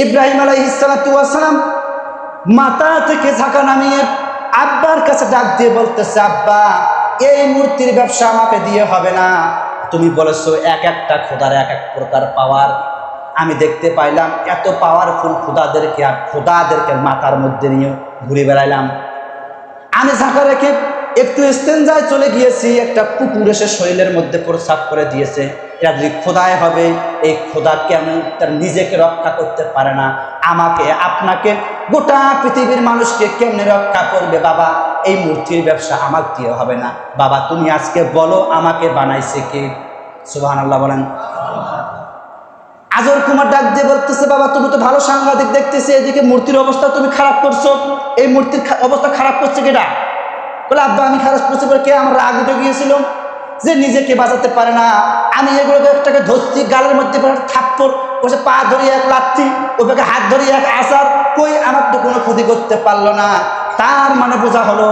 ইব্রাহিম আলাইহিস সালাতু ওয়াস সালাম মাথা থেকে ঝাঁকা নামিয়ে আব্বার কাছে ডাক দিয়ে বলতেছে, আব্বা, এই মূর্তির ব্যবসা আমাকে দিয়ে হবে না। তুমি বলেছো এক একটা খোদার এক এক প্রকার পাওয়ার। আমি দেখতে পাইলাম এত পাওয়ারফুল খোদাদেরকে আর খোদাদেরকে মাথার মধ্যে নিয়ে ঘুরে বেড়াইলাম। আমি ঝাঁকা রেখে একটু ইস্তেঞ্জায় চলে গিয়েছি, একটা কুকুর এসে শরীরের মধ্যে প্রস্রাব করে দিয়েছে। এরা যদি খোদায় হবে, এই খোদা কেমন তার নিজেকে রক্ষা করতে পারে না, আমাকে আপনাকে গোটা পৃথিবীর মানুষকে কেমনে রক্ষা করবে? বাবা, এই মূর্তির ব্যবসা আমাকে দিয়ে হবে না। বাবা, তুমি আজকে বলো আমাকে বানাইছে কে? সুবহানাল্লাহ বলেন। আজর কুমার ডাক দিয়ে বলতেছে, বাবা, তুমি তো ভালো সাংবাদিক দেখতেছি, এদিকে মূর্তির অবস্থা তুমি খারাপ করছো। এই মূর্তির অবস্থা খারাপ করছে কেটা? বলে, আব্বা, আমি খারাপ করছি বলে কে? আমার রাগ উঠে গিয়েছিল যে নিজেকে বাঁচাতে পারে না। আমি এগুলো একটাকে ধরছি, গালের মধ্যে থাপ্পড় বসে, পা ধরিয়ে এক লাথি, ওটাকে হাত ধরিয়ে এক আসার, কই আমার তো কোনো ক্ষতি করতে পারলো না। তার মানে বোঝা হলো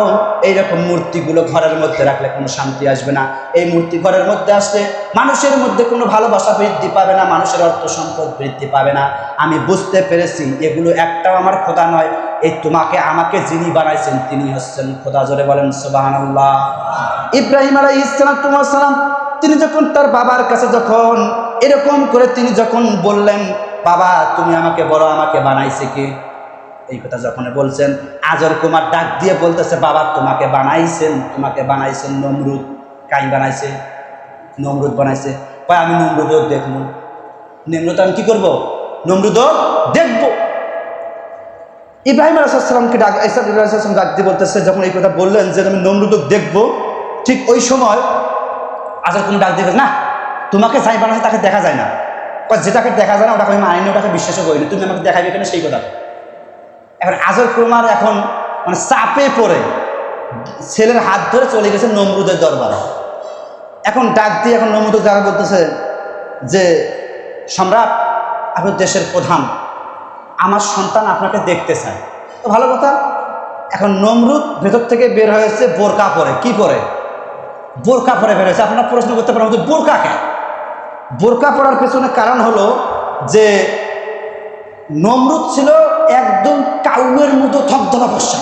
এইরকম মূর্তিগুলো ঘরের মধ্যে রাখলে কোনো শান্তি আসবে না। এই মূর্তি ঘরের মধ্যে আসলে মানুষের মধ্যে কোনো ভালোবাসা বৃদ্ধি পাবে না, মানুষের অর্থ সম্পদ বৃদ্ধি পাবে না। আমি বুঝতে পেরেছি এগুলো একটাও আমার খোদা নয়, এই তোমাকে আমাকে যিনি বানাইছেন তিনি হচ্ছেন খোদা। জোরে বলেন সুবহানাল্লাহ। ইব্রাহিম আলাইহিস সালাম তিনি যখন তার বাবার কাছে যখন এরকম করে তিনি যখন বললেন, বাবা, তুমি আমাকে বলো আমাকে বানাইছে কে? এই কথা যখন বলছেন, আজর কুমার ডাক দিয়ে বলতেছে, বাবা, তোমাকে বানাইছেন নমরুদ। কাই বানাইছে? নমরুদ বানাইছে। কয়, আমি নমরুদও দেখবো। নমরুদ আমি কি করবো? নমরুদও দেখবো। ইব্রাহিম আলাইহিস সালামকে ডাক দিয়ে বলতেছে, যখন এই কথা বললেন যে আমি নমরুদও দেখবো, ঠিক ওই সময় আজর কুমার ডাক দিয়ে, না, তোমাকে যাই বানাইছে তাকে দেখা যায় না। যেটাকে দেখা যায় না ওটাকে আমি মানিনি, ওটাকে বিশ্বাসও করিনি, তুমি আমাকে দেখাবে কেন সেই কথা। এখন আজর কুমার এখন মানে চাপে পড়ে ছেলের হাত ধরে চলে গেছে নমরুদের দরবারে। এখন ডাক দিয়ে এখন নমরুদ যারা বলতেছে যে, সম্রাট, আপনি দেশের প্রধান, আমার সন্তান আপনাকে দেখতে চায়। তো ভালো কথা। এখন নমরুদ ভেতর থেকে বের হয়েছে বোরকা পরে। কি পরে? বোরকা পরে বের হয়েছে। আপনারা প্রশ্ন করতে পারেন যে বোরকা কেন? বোরকা পরার পেছনে কারণ হলো যে নমরুদ ছিল একদম কাউয়ের মতো ধবধবা ফর্সা।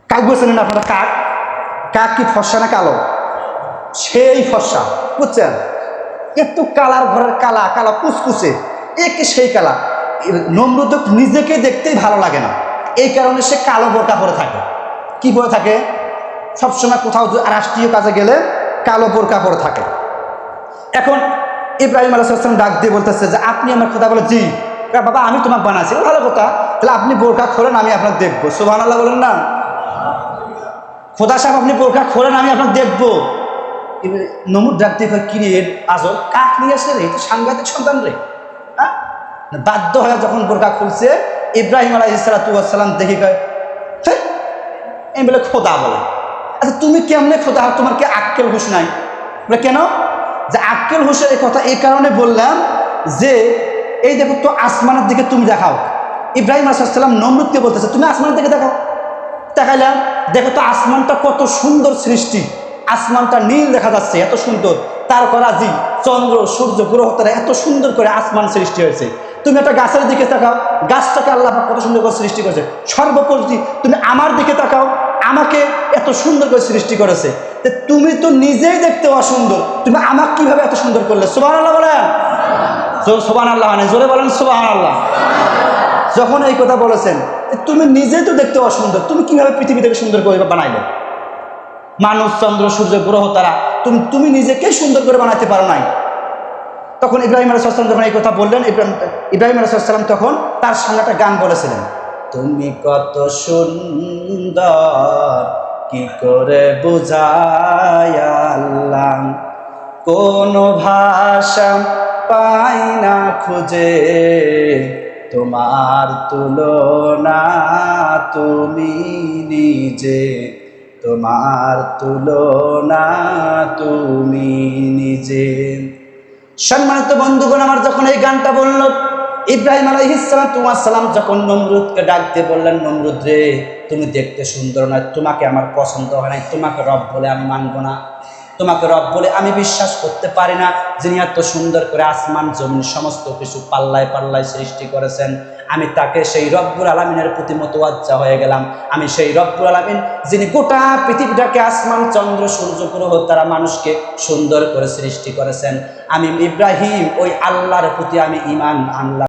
কাউ চেনেন আপনারা? কাক। কাক কি ফর্সা না কালো? সেই ফর্সা, বুঝছেন? একটু কালার ঘরের কালা কালা কুচকুচে, একে সেই কালা। নমরুদ নিজেকে দেখতেই ভালো লাগে না, এই কারণে সে কালো বোরকা পরে থাকে। কি পরে থাকে? সবসময় কোথাও রাষ্ট্রীয় কাজে গেলে কালো বোরকা পরে থাকে। এখন ইব্রাহিম আলাইহিস সালাম ডাক দিয়ে বলতেছে যে, আপনি আমার খোদা? বলে, জি। বাবা, আমি তোমাকে বানাইছি। ভালো কথা, তাহলে আপনি বোরকা খোলেন, আমি আপনাকে দেখবো। সুবহানাল্লাহ বলেন না। খোদা সাহেব, আপনি বোরকা খোলেন, আমি আপনাকে দেখবো। নমরুদ ডাক দিয়ে, কি রে আজব, কাক নিয়ে আসে রে, তো সাংঘাতিক সন্তান রে। হ্যাঁ, বাধ্য হয়ে যখন বোরকা খুলছে, ইব্রাহিম আলাইহিস সালাম দেখি কয়, এই বলে খোদা বলে। আচ্ছা, তুমি কেমনে খোদা? তোমার কি আক্কেল হুঁশ নাই? বলে, কেন? যে আক্কেল হুঁশের এই কথা এই কারণে বললাম যে, এই দেখো তো আসমানের দিকে তুমি দেখাও। ইব্রাহিম আলাইহিস সালাম নমরুদকে বলতেছে, তুমি আসমানের দিকে দেখাও। দেখাইলাম, দেখো তো আসমানটা কত সুন্দর সৃষ্টি, আসমানটা নীল দেখা যাচ্ছে, এত সুন্দর তারকারাজি, চন্দ্র সূর্য গ্রহ তারা এত সুন্দর করে আসমান সৃষ্টি হয়েছে। তুমি একটা গাছের দিকে তাকাও, গাছটাকে আল্লাহ কত সুন্দর করে সৃষ্টি করেছে। সর্বোপরি তুমি আমার দিকে তাকাও, আমাকে এত সুন্দর করে সৃষ্টি করেছে। তুমি তো নিজেই দেখতে অসুন্দর, তুমি আমাকে কিভাবে এত সুন্দর করলে? সুবহানাল্লাহ বলেন। সুবহানাল্লাহ মানে জোরে বলেন সুবহানাল্লাহ। যখন এই কথা বলেছেন, তুমি নিজেই তো দেখতে অসুন্দর, তুমি কিভাবে পৃথিবী থেকে সুন্দর করে বানাইলে? মানুষ, চন্দ্র সূর্য গ্রহ তারা, তুমি নিজেকে সুন্দর করে বানাইতে পারো নাই। তখন ইব্রাহিম আলাইহিস সালাম যখন এই কথা বললেন, ইব্রাহিম আলাইহিস সালাম তখন তার সঙ্গে একটা গান বলেছিলেন, তুমি কত সুন্দর কি করে বুঝাই আল্লাহ, কোন ভাষা পাই না খুঁজে, তোমার তুলনা তুমি নিজে, তোমার তুলনা তুমি নিজে। সম্মানিত বন্ধুগণ আমার, যখন এই গানটা বলল, ইব্রাহিম আলাইহিস সালাম যখন নমরুদকে ডাক দিয়ে বললেন, নমরুদ রে, তুমি দেখতে সুন্দর নয়, তোমাকে আমার পছন্দ হয় নাই, তোমাকে রব বলে আমি মানব না। তোমাকে রব বলে আমি বিশ্বাস করতে পারি না, যিনি এত সুন্দর করে আসমান জমিন সমস্ত কিছু পাল্লায় পাল্লায় সৃষ্টি করেছেন। আমি তাকে সেই রব্বুল আলামিনের প্রতি মোতাওয়াজ্জা হয়ে গেলাম। আমি সেই রব্বুল আলামিন যিনি গোটা পৃথিবীটাকে আসমান চন্দ্র সূর্য গ্রহ তারা মানুষকে সুন্দর করে সৃষ্টি করেছেন, আমি ইব্রাহিম ওই আল্লাহর প্রতি আমি ঈমান আনলাম।